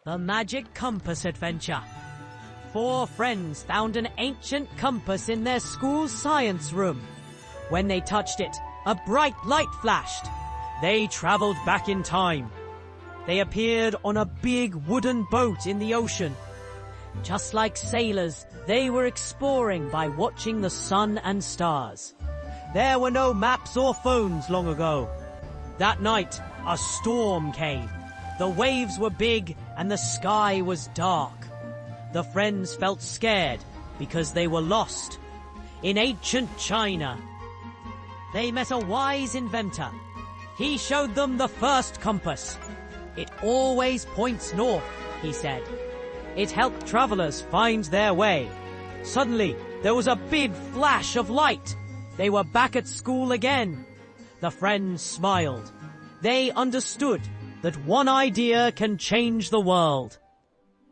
The Magic Compass Adventure. 4 friends found an ancient compass in their school's science room. When they touched it, a bright light flashed. They traveled back in time. They appeared on a big wooden boat in the ocean. Just like sailors, they were exploring by watching the sun and stars. There were no maps or phones long ago. That night, a storm came. The waves were big and the sky was dark. The friends felt scared because they were lost in ancient China. They met a wise inventor. He showed them the first compass. It always points north, he said. It helped travelers find their way. Suddenly, there was a big flash of light. They were back at school again. The friends smiled. They understood that one idea can change the world.